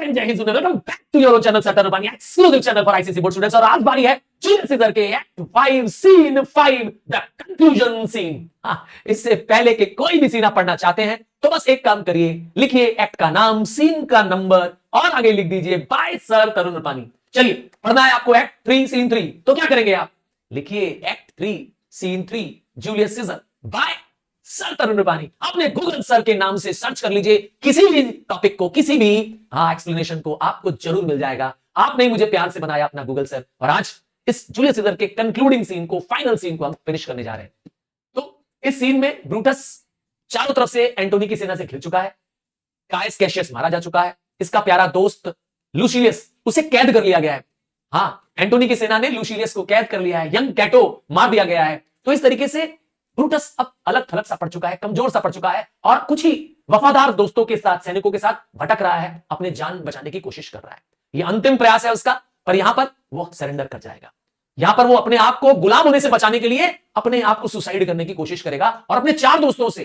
Friend, जय हिंद, welcome back to your channel सटर Rupani, exclusive channel for ICSE board students. और आज बारी है जूलियस सीजर के act 5 scene 5 the conclusion scene. इससे पहले कि कोई भी सीन आप पढ़ना चाहते हैं तो बस एक काम करिए, लिखिए एक्ट का नाम, सीन का नंबर और आगे लिख दीजिए बाय सर तरुण रुपानी। चलिए, पढ़ना है आपको एक्ट 3 सीन 3। तो क्या करेंगे आप, लिखिए act 3 scene 3 Julius Caesar by sir Tarun Rupani. अपने गूगल सर के नाम से सर्च कर लीजिए, किसी भी टॉपिक को, किसी भी एक्सप्लेनेशन को आपको जरूर मिल जाएगा। आपने मुझे प्यार से बनाया अपना गूगल सर, और आज इस जूलियस सीजर के कंक्लूडिंग सीन को, फाइनल सीन को हम फिनिश करने जा रहे हैं। तो इस सीन में ब्रूटस चारों तरफ से एंटोनी की सेना से घिर चुका है, कायस कैशियस मारा जा चुका है, इसका प्यारा दोस्त लूसिलियस, उसे कैद कर लिया गया है। एंटोनी की सेना ने लूसिलियस को कैद कर लिया है, यंग कैटो मार दिया गया है। तो इस तरीके से ब्रूटस अब अलग थलग सा पड़ चुका है, कमजोर सा पड़ चुका है, और कुछ ही वफादार दोस्तों के साथ, सैनिकों के साथ भटक रहा है, अपने जान बचाने की कोशिश कर रहा है। यह अंतिम प्रयास है उसका, पर यहां पर वो सरेंडर कर जाएगा। यहां पर वो अपने आप को गुलाम होने से बचाने के लिए अपने आप को सुसाइड करने की कोशिश करेगा, और अपने 4 दोस्तों से,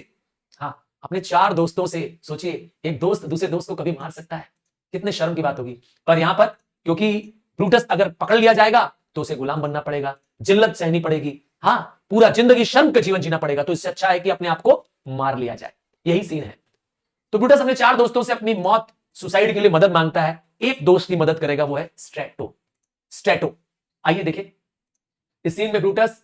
अपने 4 दोस्तों से, सोचिए एक दोस्त दूसरे दोस्त को कभी मार सकता है, कितने शर्म की बात होगी। पर यहां पर क्योंकि ब्रूटस अगर पकड़ लिया जाएगा तो उसे गुलाम बनना पड़ेगा, जिल्लत सहनी पड़ेगी, पूरा जिंदगी शर्म का जीवन जीना पड़ेगा। तो इससे अच्छा है कि अपने आप को मार लिया जाए। यही सीन है। तो ब्रूटस अपने 4 दोस्तों से अपनी मौत, सुसाइड के लिए मदद मांगता है। एक दोस्त की मदद करेगा, वो है स्ट्रेटो। आइए देखें इस सीन में ब्रूटस,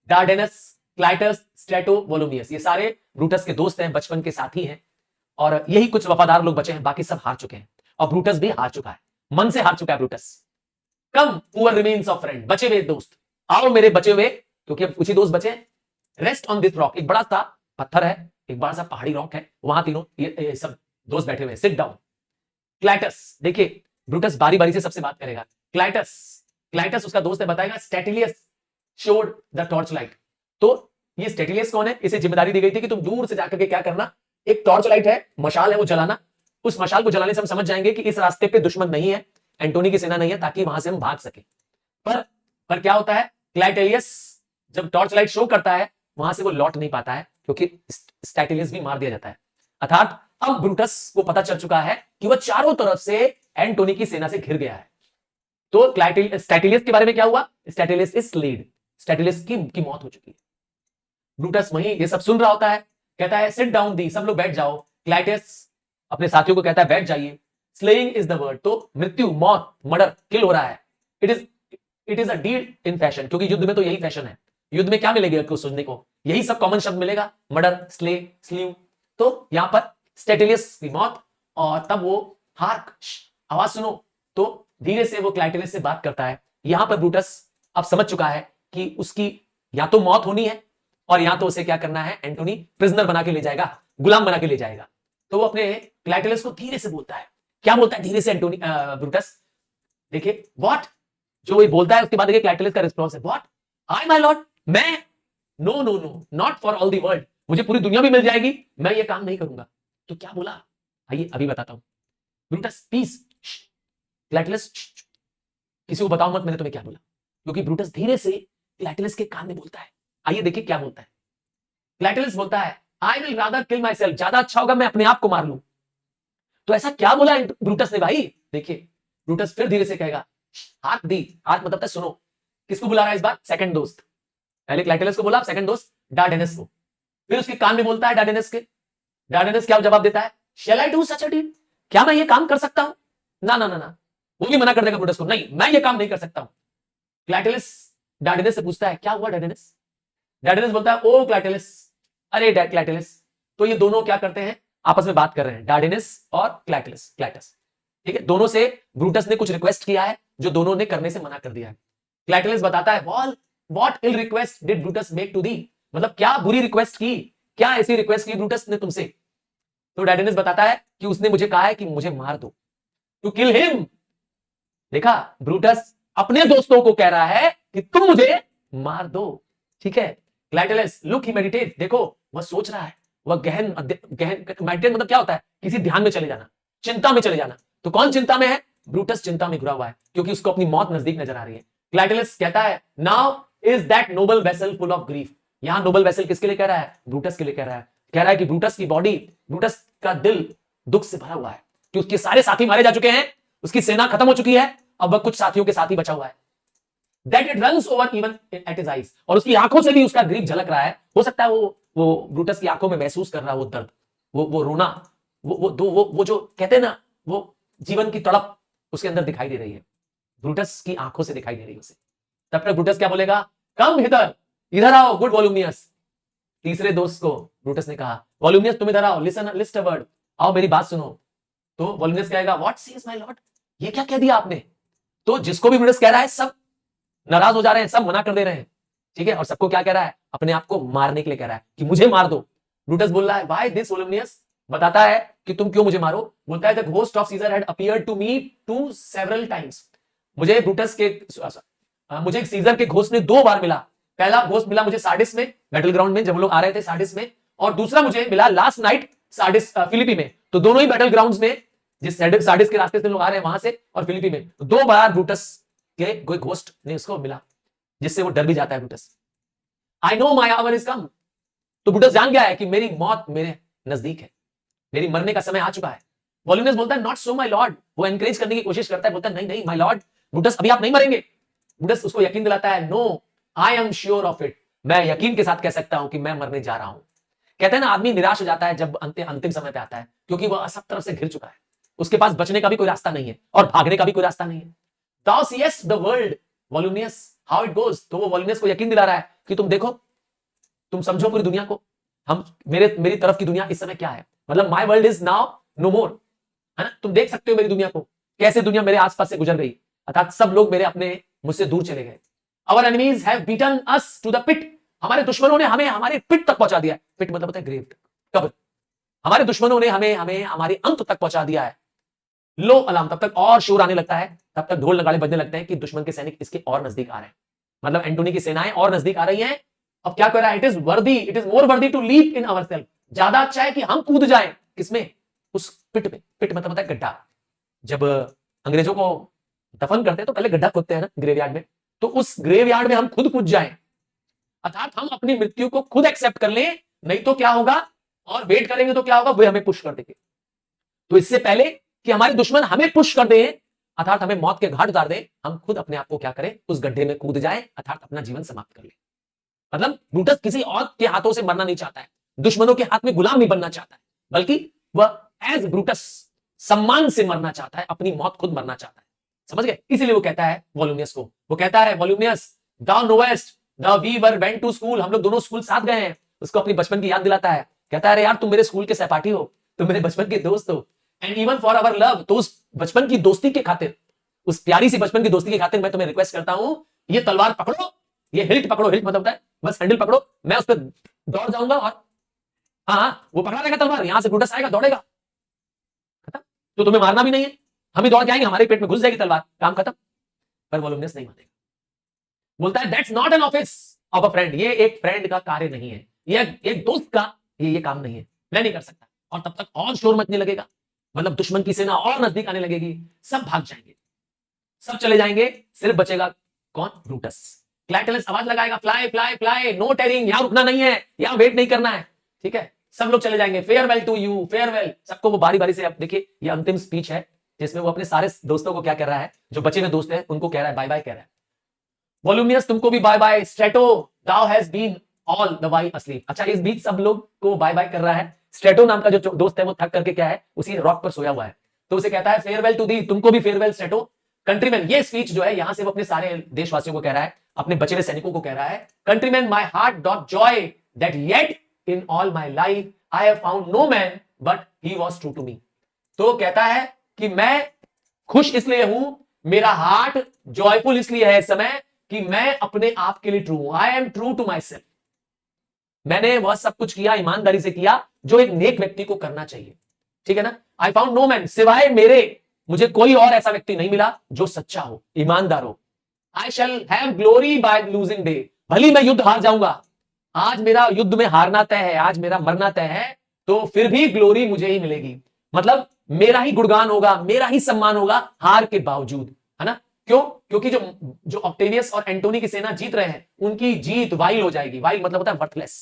डार्डेनस, क्लाइटस, स्ट्रेटो, वोलोमियस, ये सारे ब्रूटस के दोस्त हैं, बचपन के साथी हैं, और यही कुछ वफादार लोग बचे हैं, बाकी सब हार चुके हैं। और ब्रूटस भी हार चुका है, मन से हार चुका है Brutus. Come poor remains of friend, बचे हुए दोस्त, आओ मेरे बचे हुए, क्योंकि अब कुछ ही दोस्त बचे हैं। रेस्ट ऑन दिस रॉक, एक बड़ा सा पत्थर है, एक बड़ा सा पहाड़ी रॉक है, वहां तीनों ये सब दोस्त बैठे हुए हैं। Sit down. क्लाइटस, देखिए ब्रूटस बारी बारी से सबसे बात करेगा। क्लाइटस उसका दोस्त है, बताएगा स्टेटिलियस शोड द टॉर्च लाइट। तो ये स्टेटिलियस कौन है, इसे जिम्मेदारी दी गई थी कि तुम दूर से जाकर के क्या करना, एक टॉर्च लाइट है, मशाल है, वो जलाना। उस मशाल को जलाने से हम समझ जाएंगे कि इस रास्ते पे दुश्मन नहीं है, एंटोनी की सेना नहीं है, ताकि वहां से हम भाग सके। पर क्या होता है, क्लाइटेलियस जब टॉर्च लाइट शो करता है, वहां से वो लौट नहीं पाता है, क्योंकि स्टैटिलियस भी मार दिया जाता है। अर्थात अब ब्रूटस को पता चल चुका है कि वह चारों तरफ से एंटोनी की सेना से घिर गया है। तो स्टैटिलियस के बारे में क्या हुआ, स्टैटिलियस इज स्लेड, स्टैटिलियस की मौत हो चुकी है। ब्रूटस वहीं ये सब सुन रहा होता है, कहता है सिट डाउन दी, सब लोग बैठ जाओ। क्लाइटस अपने साथियों को कहता है बैठ जाइए। स्लेइंग इज द वर्ड, तो मृत्यु, मौत, मर्डर, किल हो रहा है। It is a deed in fashion, क्योंकि युद्ध में तो यही फैशन है। युद्ध में क्या मिलेगा आपको सुनने को, यही सब कॉमन शब्द मिलेगा, मर्डर, स्ले, स्लीव। तो यहां पर स्टेटिलियस की मौत, और तब वो हार्क, आवाज सुनो। तो धीरे से वो क्लाइटेलियस से बात करता है। यहां पर ब्रूटस अब समझ चुका है कि उसकी या तो मौत होनी है, और या तो उसे क्या करना है, एंटोनी प्रिजनर बना के ले जाएगा, गुलाम बना के ले जाएगा। तो वो अपने क्लाइटेलियस को धीरे से बोलता है। क्या बोलता है धीरे से एंटोनी, ब्रूटस, देखिए व्हाट, जो वो बोलता है उसके बाद देखिए क्लाइटेलियस का रिस्पॉन्स है, व्हाट, आई माय लॉर्ड, मैं, no no no, not for all the world, मुझे पूरी दुनिया भी मिल जाएगी, मैं ये काम नहीं करूंगा। तो क्या बोला, आइए अभी बताता हूं। ब्रूटस पीस, क्लाइटेलियस किसी को बताओ मत मैंने तुम्हें क्या बोला, क्योंकि ब्रूटस धीरे से क्लाइटेलियस के कान में बोलता है। आइए देखिए क्या बोलता है। क्लाइटेलियस बोलता है, I will rather kill my self, ज्यादा अच्छा होगा मैं अपने आप को मार लूं। तो ऐसा क्या बोला ब्रूटस ने भाई, देखिए ब्रूटस फिर धीरे से कहेगा, हाथ दी, हाथ मतलब सुनो, किसको बुला रहा है इस बार, सेकंड दोस्त। पहले क्लाइटेलियस को बोला, सेकंड दोस्त डार्डेनस को। फिर उसके कान में बोलता है डार्डेनस के। डार्डेनस क्या जवाब देता है, शैल I do such a deed, क्या मैं ये काम कर सकता हूं, ना ना ना ना, वो भी मना कर देगा ब्रूटस को, नहीं मैं ये काम नहीं कर सकता हूं। क्लाइटेलियस डार्डेनस से पूछता है, क्या हुआ डार्डेनस। डार्डेनस बोलता है, ओ क्लाइटेलियस, अरे क्लाइटेलियस। तो ये दोनों क्या करते हैं, आपस में बात कर रहे हैं, डार्डेनस और क्लाइटस, ठीक है। दोनों से ब्रूटस ने कुछ रिक्वेस्ट किया है, जो दोनों ने करने से मना कर दिया है। क्लाइटेलियस बताता है, what ill request did Brutus make to thee, मतलब क्या बुरी रिक्वेस्ट की, क्या ऐसी रिक्वेस्ट की ब्रूटस ने तुमसे। तो डार्डेनस बताता है कि उसने मुझे कहा है कि मुझे मार दो, टू किल हिम। देखा, ब्रूटस अपने दोस्तों को कह रहा है कि तुम मुझे मार दो, ठीक है। क्लाइटेलियस लुक, ही मेडिटेट, देखो वह सोच रहा है, वह गहन मेडिटेट मतलब क्या होता है, किसी ध्यान में चले जाना, चिंता में चले जाना। तो कौन चिंता में है, ब्रूटस चिंता में घुरा हुआ है, क्योंकि उसको अपनी मौत नजदीक नजर आ रही है। क्लाइटेलियस कहता है, now is that noble vessel full of grief. यहां नोबल वेसल किसके लिए कह रहा है, ब्रूटस के लिए कह रहा है कि ब्रूटस की बॉडी, ब्रूटस का दिल दुख से भरा हुआ है कि उसके सारे साथी मारे जा चुके हैं, उसकी सेना खत्म हो चुकी है, अब वह कुछ साथियों के साथ ही बचा हुआ है। That it runs over even at his eyes, और उसकी आंखों से भी उसका ग्रीव झलक रहा है। हो सकता है वो ब्रूटस की आंखों में महसूस कर रहा है वो दर्द, वो रोना, वो जो कहते हैं ना, वो जीवन की तड़प उसके अंदर दिखाई दे रही है, ब्रूटस की आंखों से दिखाई दे रही है उसे। तब तक ब्रूटस क्या बोलेगा, कम हिदर, इधर आओ गुड वॉल्यूमियस। तीसरे दोस्त को ब्रूटस ने कहा, वॉल्यूमियस तुम इधर आओ, लिसन लिस्ट अ वर्ड, आओ मेरी बात सुनो। तो वॉल्यूमियस कहेगा, व्हाट सीज माय लॉर्ड, ये क्या कह दिया आपने। तो जिसको भी ब्रूटस कह रहा है सब नाराज हो जा रहे हैं, सब मना कर दे रहे हैं, ठीक है। और सबको क्या कह रहा है, अपने आप को मारने के लिए कह रहा है कि मुझे मार दो। ब्रूटस बोल रहा है, व्हाई दिस वॉल्यूमियस, बताता है कि तुम क्यों मुझे मारो। बोलता है, the ghost of Caesar had appeared to me two several times, मुझे ब्रूटस के मुझे सीजर के घोस्ट ने 2 बार मिला। पहला घोस्ट मिला मुझे सार्डिस में, बैटल ग्राउंड में, जब लोग आ रहे थे सार्डिस में, और दूसरा मुझे मिला लास्ट नाइट सार्डिस फिलिपी में। तो दोनों ही बैटल ग्राउंड्स में, जिस सार्डिस के रास्ते से लोग आ रहे हैं वहां से, और फिलिपी में, तो 2 बार ब्रूटस के कोई घोस्ट ने उसको मिला, जिससे वो डर भी जाता है Brutus. I know my our is come, तो ब्रूटस जान गया है कि मेरी मौत मेरे नजदीक है, मेरी मरने का समय आ चुका है। वॉल्यूमियस बोलता है, नॉट सो माय लॉर्ड, वो एनकरेज करने की कोशिश करता है, बोलता है नहीं नहीं माय लॉर्ड, ब्रूटस अभी आप नहीं मरेंगे। ब्रूटस उसको यकीन दिलाता है, no I am sure of it, मैं यकीन के साथ कह सकता हूं कि मैं मरने जा रहा हूं। कहते हैं ना, आदमी निराश हो जाता है जब अंतिम समय पे आता है, क्योंकि वह सब तरफ से घिर चुका है, उसके पास बचने का भी कोई रास्ता नहीं है और भागने का भी कोई रास्ता नहीं है। Thou seest the world, Voluminous, how it goes, तो वो वॉल्यूमियस को यकीन दिला रहा है कि तुम देखो, तुम समझो पूरी दुनिया को, हम मेरी तरफ की दुनिया इस समय क्या है, मतलब my world is now no more, है ना, तुम देख सकते हो मेरी दुनिया को, कैसे दुनिया मेरे आसपास से गुजर गई, अर्थात सब लोग मेरे अपने मुझसे दूर चले गए। Our enemies have beaten us to the pit, हमारे दुश्मनों ने हमें हमारे पिट तक पहुंचा दिया है। पिट मतलब होता है ग्रेव, कब्र। हमारे दुश्मनों ने हमें हमारे अंत तक पहुंचा दिया है। लो अलार्म, तब तक और शोर आने लगता है, तब तक ढोल नगाड़े बजने लगते हैं कि दुश्मन के सैनिक इसके और नजदीक आ रहे हैं, मतलब एंटोनी की सेनाएं और नजदीक आ रही हैं। अब क्या कर रहा है, it is more worthy to leap in our self, ज्यादा अच्छा है कि हम कूद जाएं, किसमें, उस पिट में। पिट मतलब होता है गड्ढा। जब अंग्रेजों को दफन करते हैं तो पहले गड्ढा खोदते हैं ना ग्रेवयार्ड में, तो उस ग्रेवयार्ड में हम खुद कूद जाएं, अर्थात हम अपनी मृत्यु को खुद एक्सेप्ट कर लें, नहीं तो क्या होगा, और वेट करेंगे तो क्या होगा, वे हमें पुश कर देंगे। तो इससे पहले कि हमारे दुश्मन हमें पुश कर दें, अर्थात हमें मौत के घाट उतार दें, हम खुद अपने आप को क्या करें, उस गड्ढे में कूद जाएं, अर्थात अपना जीवन समाप्त कर लें। मतलब ब्रूटस किसी और के हाथों से मरना नहीं चाहता है, दुश्मनों के हाथ में गुलाम नहीं बनना चाहता है, बल्कि वह एज ब्रूटस सम्मान से मरना चाहता है, अपनी मौत खुद मरना चाहता है। समझ गए? इसीलिए वो कहता है वॉल्यूमियस को, वो कहता है, Volumnius thou knowest the we were went to school, हम लोग दोनों स्कूल साथ गए हैं। उसको अपनी बचपन की याद दिलाता है, कहता है, अरे यार तुम मेरे स्कूल के सहपाठी हो, तुम मेरे बचपन के दोस्त हो, and even for our love, तो उस बचपन की दोस्ती के खातिर, उस प्यारी सी बचपन की दोस्ती के खातिर मैं तुम्हें रिक्वेस्ट करता हूं, ये तलवार पकड़ो, ये हिल्ट पकड़ो, हिल्ट मतलब होता है बस हैंडल पकड़ो, मैं उस पर दौड़ जाऊंगा, और हाँ वो पकड़ा रहेगा तलवार, यहां से ब्रूटस आएगा दौड़ेगा, खत्म, तो तुम्हें मारना भी नहीं है, हम ही दौड़ के आएंगे, हमारे पेट में घुस जाएगी तलवार, काम खत्म। पर वॉल्यूमियस नहीं मानेगा, बोलता है, that's not an office of a friend, ये एक फ्रेंड का कार्य नहीं है, ये एक दोस्त का ये काम नहीं है, मैं नहीं कर सकता। और तब तक और शोर मचने लगेगा, मतलब दुश्मन की सेना और नजदीक आने लगेगी, सब भाग जाएंगे, सब चले जाएंगे, सिर्फ बचेगा कौन, ब्रूटस। क्लाइटेलस आवाज लगाएगा, फ्लाई फ्लाई फ्लाई, नो टेरिंग, यहां रुकना नहीं है, यहां वेट नहीं करना है, ठीक है, सब लोग चले जाएंगे, फेयरवेल टू यू, फेयरवेल। सबको वो बारी बारी से, अब देखिए ये अंतिम स्पीच है जिसमें वो अपने सारे दोस्तों को क्या कह रहा है, जो बचे हुए दोस्त हैं उनको कह रहा है, बाय बाय कह रहा है। वॉल्यूमियस तुमको भी bye bye, Strato thou has been all the while asleep. अच्छा, इस बीच सब लोग को बाय बाय कर रहा है। स्ट्रेटो नाम का जो दोस्त है वो थक करके क्या है, उसी रॉक पर सोया हुआ है, तो उसे कहता है, फेयरवेल टू दी, तुमको भी फेयरवेल स्ट्रेटो। कंट्रीमैन, ये स्पीच जो है यहां से वो अपने सारे देशवासियों को कह रहा है, अपने बचे हुए सैनिकों को कह रहा है, countryman my heart doth joy that yet in all my life I have found no man but he was true to me. तो कहता है कि मैं खुश इसलिए हूं, मेरा हार्ट जॉयफुल इसलिए है इस समय कि मैं अपने आप के लिए ट्रू हूं, I am true to myself. मैंने वह सब कुछ किया, ईमानदारी से किया जो एक नेक व्यक्ति को करना चाहिए, ठीक है ना। आई फाउंड नो मैन, सिवाय मेरे मुझे कोई और ऐसा व्यक्ति नहीं मिला जो सच्चा हो, ईमानदार हो। I shall have glory by losing day, भली मैं युद्ध हार जाऊंगा, आज मेरा युद्ध में हारना तय है, आज मेरा मरना तय है, तो फिर भी ग्लोरी मुझे ही मिलेगी, मतलब मेरा ही गुणगान होगा, मेरा ही सम्मान होगा हार के बावजूद, है ना। क्यों? क्योंकि जो ऑक्टेवियस और एंटोनी की सेना जीत रहे हैं, उनकी जीत वाइल हो जाएगी। वाइल मतलब होता है वर्थलेस।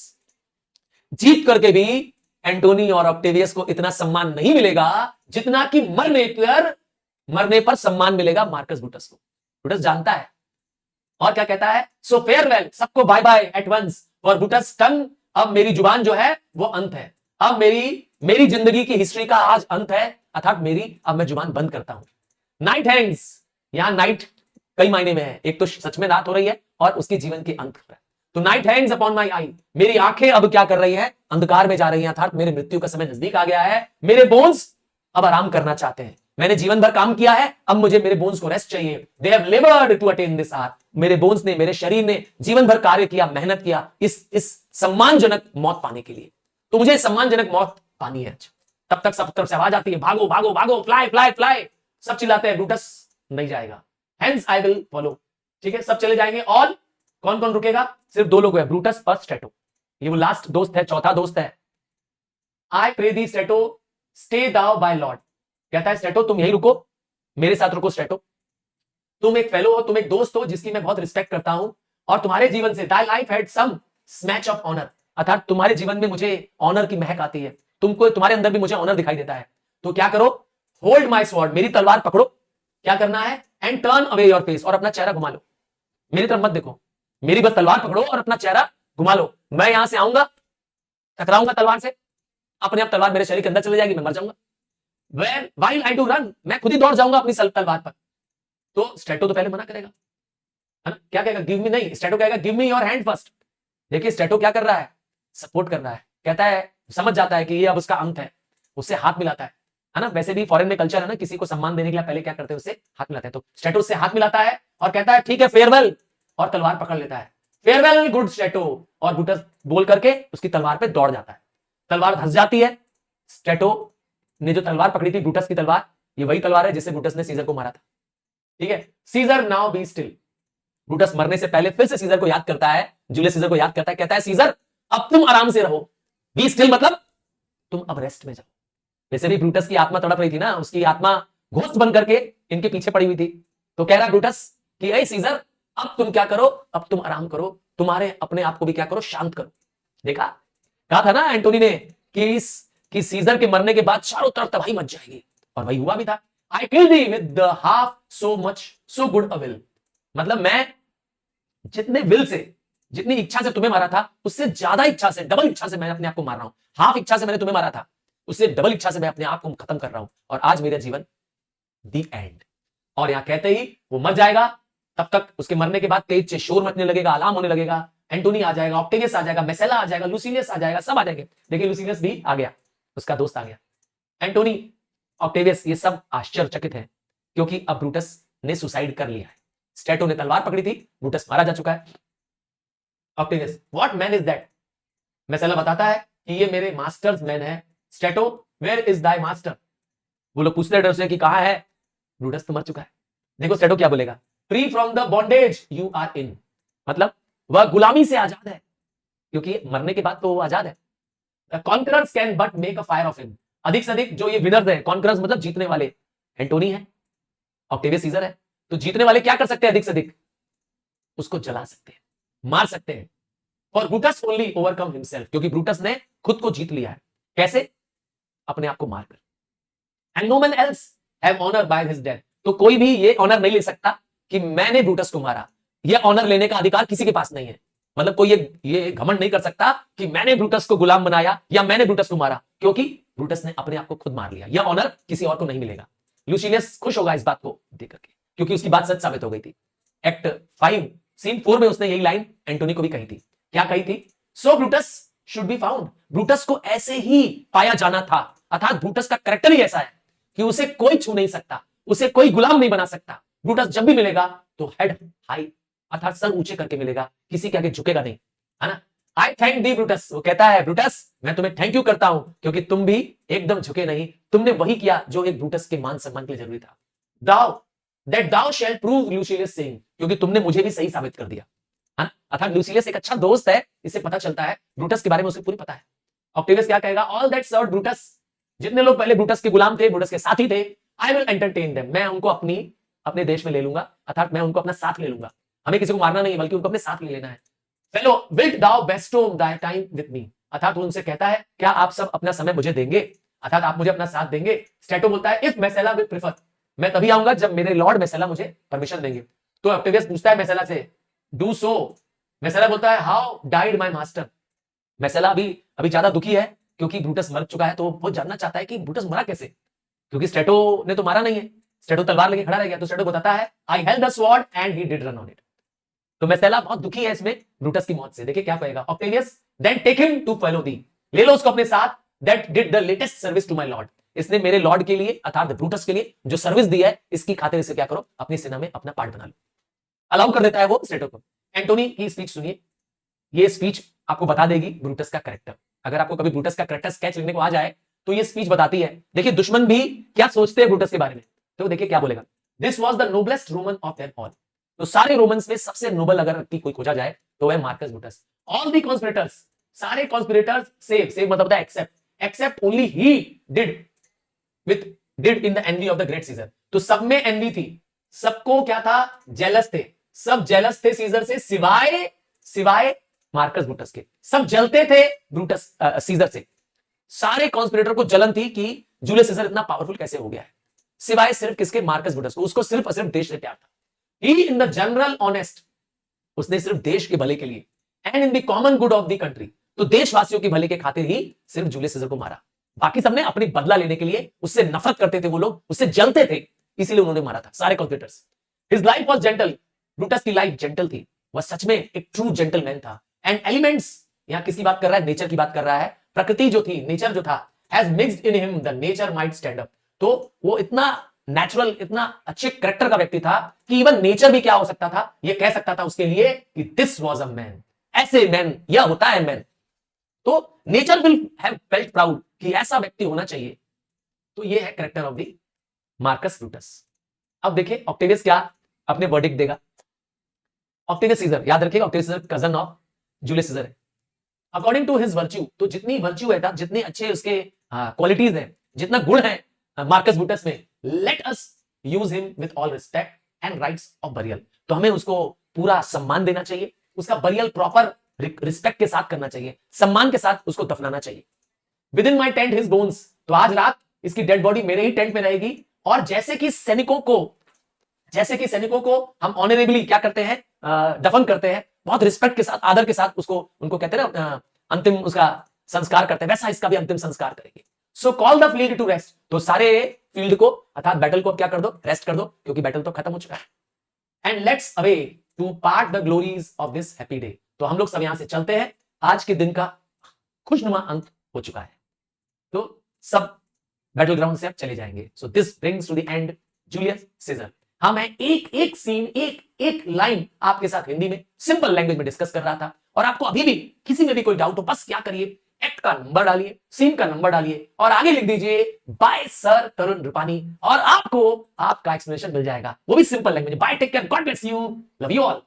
जीत करके भी एंटोनी और ऑक्टेवियस को इतना सम्मान नहीं मिलेगा जितना कि मरने पर सम्मान मिलेगा मार्कस ब्रूटस को। ब्रूटस जानता है और क्या कहता है, सो फेयरवेल, सबको bye bye at once for Brutus tongue. अब मेरी जुबान जो है वो अंत है, अब मेरी जिंदगी की हिस्ट्री का आज अंत है, अर्थात अब मैं जुबान बंद करता हूं। नाइट हैंग्स, यहां नाइट कई मायने में है, एक तो सच में रात हो रही है और उसके जीवन के अंत है। तो नाइट हैंग्स अपॉन माई आई, मेरी आंखें अब क्या कर रही है, अंधकार में जा रही हैं, अर्थात मेरे मृत्यु का समय नजदीक आ गया है। मेरे बोन्स अब आराम करना चाहते हैं, मैंने जीवन भर काम किया है, अब मुझे मेरे बोन्स को रेस्ट चाहिए। They have laboured to attain this hour, मेरे बोन्स ने, मेरे शरीर ने जीवन भर कार्य किया, मेहनत किया इस सम्मानजनक मौत पाने के लिए। तो मुझे सम्मानजनक मौत पानी है। तब तक सब तरफ से आवाज आती है, भागो भागो भागो, फ्लाई फ्लाई फ्लाई, सब चिल्लाते हैं, ब्रूटस नहीं जाएगा, हेंस आई विल फॉलो। ठीक है, सब चले जाएंगे और कौन कौन रुकेगा, सिर्फ दो लोग हैं, ब्रूटस और स्ट्रेटो। ये वो लास्ट दोस्त है, चौथा दोस्त है। I pray thee Strato stay thou by lord, कहता है स्ट्रेटो तुम यही रुको, मेरे साथ रुको स्ट्रेटो, तुम एक फेलो हो, तुम एक दोस्त हो जिसकी मैं बहुत रिस्पेक्ट करता हूं, और तुम्हारे जीवन से thy life had some smatch of honour, अर्थात तुम्हारे जीवन में मुझे ऑनर की महक आती है, तुमको तुम्हारे अंदर भी मुझे ऑनर दिखाई देता है। तो क्या करो, होल्ड माई स्वॉर्ड, मेरी तलवार पकड़ो, क्या करना है, and turn away your face, और अपना चेहरा घुमा लो, मेरी तरफ मत देखो, मेरी बस तलवार पकड़ो और अपना चेहरा घुमा लो। मैं यहां से आऊंगा, टकराऊंगा तलवार से, अपने आप तलवार मेरे शरीर के अंदर चली जाएगी, मैं मर जाऊंगा। व्हाइल आई डू रन, मैं खुद ही दौड़ जाऊंगा अपनी तलवार पर। तो स्ट्रेटो तो पहले मना करेगा, है ना, क्या कहेगा, गिव मी नहीं, स्ट्रेटो कहेगा give me your hand first. देखिए स्ट्रेटो क्या कर रहा है, सपोर्ट कर रहा है, कहता है, समझ जाता है कि ये अब उसका अंत है, उससे हाथ मिलाता है ना। वैसे भी फॉरेन में कल्चर है ना, किसी को सम्मान देने के लिए पहले क्या करते हैं, उससे हाथ मिलाते हैं। तो स्ट्रेटो उससे हाथ मिलाता है और कहता है ठीक है फेयरवेल, और तलवार पकड़ लेता है, फेयरवेल गुड स्ट्रेटो, और ब्रूटस बोल करके उसकी तलवार पे दौड़ जाता है। तलवार धंस जाती है। स्ट्रेटो ने जो तलवार पकड़ी थी, ब्रूटस की तलवार, ये वही तलवार है जिससे ब्रूटस ने सीजर को मारा था। ठीक है, Caesar now be still, Brutus मरने से पहले फिर से सीजर को याद करता है, जूलियस सीजर को याद करता है, कहता है सीजर अब तुम आराम से रहो, बी स्टिल मतलब तुम अब रेस्ट में जाओ। वैसे भी ब्रूटस की आत्मा तड़प रही थी ना, उसकी आत्मा घोस्ट बन करके इनके पीछे पड़ी हुई थी। तो कह रहा ब्रूटस कि ए सीजर अब तुम क्या करो, अब तुम आराम करो, तुम्हारे अपने आप को भी क्या करो, शांत करो। देखा, कहा था ना एंटोनी ने कि सीजर के मरने के बाद चारों तरफ तबाही मच जाएगी, और वही हुआ भी था। I kill thee with the half so much so good a will, मतलब मैं जितने विल से, जितनी इच्छा से तुम्हें मारा था, उससे ज्यादा इच्छा से, डबल इच्छा से मैं अपने आप को मार रहा हूं। हाफ इच्छा से मैंने तुम्हें मारा था, उससे डबल इच्छा से मैं अपने आप को खत्म कर रहा हूं, और आज मेरा जीवन दी एंड। और यहां कहते ही वो मर जाएगा। तब तक उसके मरने के बाद तेज से शोर मचने लगेगा, अलार्म होने लगेगा, एंटोनी आ जाएगा, ऑक्टेवियस आ जाएगा, मेसेला आ जाएगा, लुसिलियस आ जाएगा, सब आ जाएंगे। देखिए लुसिलियस भी आ गया, उसका दोस्त आ गया, एंटोनी, ऑक्टेवियस, ये सब आश्चर्यचकित है, क्योंकि अब ब्रूटस ने सुसाइड कर लिया है। स्ट्रेटो ने तलवार पकड़ी थी, ब्रूटस मारा जा चुका है। Octavius, what man is that, Messala बताता है कि ये मेरे मास्टर्स मैन है। Strato, where is thy master, वो लोग पूछते हैं कि कहां है, ब्रूटस तो मर चुका है। देखो स्ट्रेटो क्या बोलेगा, free from the bondage you are in, मतलब वह गुलामी से आजाद है, क्योंकि मरने के बाद तो वो आजाद है। The conquerors can but make a fire of him, अधिक से अधिक जो ये विनर्स है, कॉन्करर्स मतलब जीतने वाले, एंटोनी है, ऑक्टेवियस सीजर है, तो जीतने वाले क्या कर सकते हैं, अधिक से अधिक उसको जला सकते हैं, मार सकते हैं। और ब्रूटस ओनली ओवरकम हिमसेल्फ, क्योंकि ब्रूटस ने खुद को जीत लिया है। कैसे, अपने आप को मारकर। And no man else have honour by his death, तो कोई भी ये ऑनर नहीं ले सकता कि मैंने ब्रूटस को मारा, ये ऑनर लेने का अधिकार किसी के पास नहीं है। मतलब कोई ये घमंड नहीं कर सकता कि मैंने ब्रूटस को गुलाम बनाया या मैंने ब्रूटस को मारा, क्योंकि ब्रूटस ने अपने आप को खुद मार लिया, यह ऑनर किसी और को नहीं मिलेगा। लुसिलियस खुश होगा इस बात को देख करके, क्योंकि उसकी बात सच साबित हो गई थी। एक्ट 5 सीन 4 में उसने यही लाइन एंटोनी को भी कही थी। क्या कही थी, so Brutus should be found, Brutus को ऐसे ही पाया जाना था, अर्थात ब्रूटस का कैरेक्टर ही ऐसा है कि उसे कोई छू नहीं सकता, उसे कोई गुलाम नहीं बना सकता। ब्रूटस जब भी मिलेगा तो हेड हाई, अर्थात सर ऊंचे करके मिलेगा, किसी के आगे झुकेगा नहीं, है ना। आई थैंक दी ब्रूटस, वो कहता है ब्रूटस मैं तुम्हें थैंक यू करता हूं, क्योंकि तुम भी एकदम झुके नहीं, तुमने वही किया जो एक ब्रूटस के मान सम्मान के लिए जरूरी था। Thou that thou shall prove Lucilius saying, क्योंकि तुमने मुझे भी सही साबित कर दिया, है ना। अर्थात लुसिलियस एक अच्छा दोस्त है, इससे पता चलता है ब्रूटस के बारे में उसे पूरी पता है। ऑक्टेवियस क्या कहेगा, ऑल दैट सर्व्ड ब्रूटस, जितने लोग पहले ब्रूटस के गुलाम थे, ब्रूटस के साथी थे, आई विल एंटरटेन देम, मैं उनको अपने देश में ले लूंगा, अर्थात मैं उनको अपना साथ ले लूंगा। हमें किसी को मारना नहीं, बल्कि उनको अपने साथ ले लेना है। फेलो विल्ट दाउ बेस्टो दाय टाइम विद मी, अर्थात वो उनसे कहता है क्या आप सब अपना समय मुझे देंगे, अर्थात आप मुझे अपना साथ देंगे। स्ट्रेटो बोलता है इफ मेसेला विल प्रेफर, मैं तभी आऊंगा जब मेरे लॉर्ड मेसेला मुझे परमिशन देंगे। तो ऑक्टेवियस पूछता है मेसेला से, डू सो। मेसेला बोलता है, हाउ डाइड माय मास्टर। मेसेला अभी अभी ज्यादा दुखी है क्योंकि ब्रूटस मर चुका है, तो वो जानना चाहता है कि ब्रूटस मरा कैसे, क्योंकि स्ट्रेटो ने तो मारा नहीं है। स्ट्रेटो तलवार लेके खड़ा रह गया। तो स्ट्रेटो बताता है, I held the sword and he did run on it. तो मेसेला बहुत दुखी है इसमें ब्रूटस की मौत से। देखिए क्या कहेगा Octavius, then take him to follow thee, ले लो उसको अपने साथ, that did the latest service to my lord. इसने मेरे लॉर्ड के लिए अर्थात ब्रूटस के लिए जो सर्विस दी है, इसकी खातिर इसे क्या करो, अपनी सेना में अपना पार्ट बना लो। अलाउ कर देता है वो स्ट्रेटो को। एंटोनी की स्पीच सुनिए, ये स्पीच आपको बता देगी ब्रूटस का कैरेक्टर। अगर आपको कभी ब्रूटस का कैरेक्टर स्केच लिखने को आ जाए तो ये स्पीच बताती है। देखिए दुश्मन भी क्या सोचते हैं ब्रूटस के बारे में, तो देखिए क्या बोलेगा, this was the noblest Roman of them all. तो सारे रोमन्स में सबसे नोबल अगर व्यक्ति कोई खोजा जाए तो वह Marcus Brutus. All the conspirators, सारे कॉन्स्पिरेटर्स सेव मतलब except only he did in the envy of the great Caesar. तो सब में एनवी थी, सबको क्या था, जेलस थे, सब जेलस थे सीजर से, सिवाय मार्कस ब्रूटस के। सब जलते थे ब्रूटस सीजर से। सारे कॉन्स्पिरेटर को जलन थी कि जूलियस सीजर इतना पावरफुल कैसे हो गया है, सिवाय सिर्फ किसके, मार्कस ब्रूटस को। उसको सिर्फ और सिर्फ देश से प्यार था। ही इन द जनरल ऑनेस्ट, उसने सिर्फ देश के भले के लिए, and in the common good of the country, तो देशवासियों के भले के खातिर ही सिर्फ जूलियस सीजर को मारा। बाकी सबने अपनी बदला लेने के लिए, उससे नफरत करते थे वो लोग, उससे जलते थे, इसीलिए उन्होंने मारा था सारे conspirators. His life was gentle, Brutus की लाइफ जेंटल थी, वह सच में एक ट्रू जेंटलमैन था। एंड एलिमेंट्स, यहां किसकी बात कर रहा है, नेचर की बात कर रहा है। प्रकृति जो थी, नेचर जो था, has mixed in him the nature might stand up. तो वो इतना नेचुरल, इतना अच्छे करेक्टर का व्यक्ति था कि इवन नेचर भी क्या हो सकता था, ये कह सकता था उसके लिए कि दिस वाज अ मैन, ऐसे मैन, यह होता है मैन। तो nature will have felt proud कि ऐसा व्यक्ति होना चाहिए। तो ये है character of the Marcus Brutus. अब देखिए ऑक्टेवियस क्या अपने वर्डिक्ट देगा। ऑक्टेवियस सीजर, याद रखिएगा Octavius Caesar cousin of Julius Caesar है। अकॉर्डिंग टू हिज वर्च्यू, तो जितनी वर्च्यू है, जितने अच्छे उसके क्वालिटीज हैं, जितना गुण है मार्कस ब्रूटस में, let us use him with all respect and rights of burial. तो हमें उसको पूरा सम्मान देना चाहिए, उसका बरियल प्रॉपर रिस्पेक्ट के साथ करना चाहिए, सम्मान के साथ उसको दफनाना चाहिए। With in my tent his bones, तो आज रात इसकी डेड बॉडी मेरे ही टेंट में रहेगी। और जैसे कि सैनिकों को हम ऑनरेबली क्या करते हैं, दफन करते हैं, बहुत रिस्पेक्ट के साथ, आदर के साथ उसको, उनको कहते हैं ना, अंतिम उसका संस्कार करते हैं, वैसा इसका भी अंतिम संस्कार करेंगे। So call the field to rest, तो सारे फील्ड को अर्थात बैटल को क्या कर दो, रेस्ट कर दो, क्योंकि बैटल तो खत्म हो चुका है। And let's away to part the glories of this happy day, तो हम लोग सब यहां से चलते हैं, आज के दिन का खुशनुमा अंत हो चुका है। तो सब बैटल ग्राउंड से अब चले जाएंगे। So this brings to the end Julius Caesar. हाँ, मैं एक सीन, एक लाइन आपके साथ हिंदी में सिंपल लैंग्वेज में डिस्कस कर रहा था, और आपको अभी भी किसी में भी कोई डाउट हो, बस क्या करिए, एक्ट का नंबर डालिए, सीन का नंबर डालिए, और आगे लिख दीजिए बाय सर तरुण रूपानी, और आपको आपका एक्सप्लेनेशन मिल जाएगा, वो भी simple language. Bye, take care, God bless you, love you all.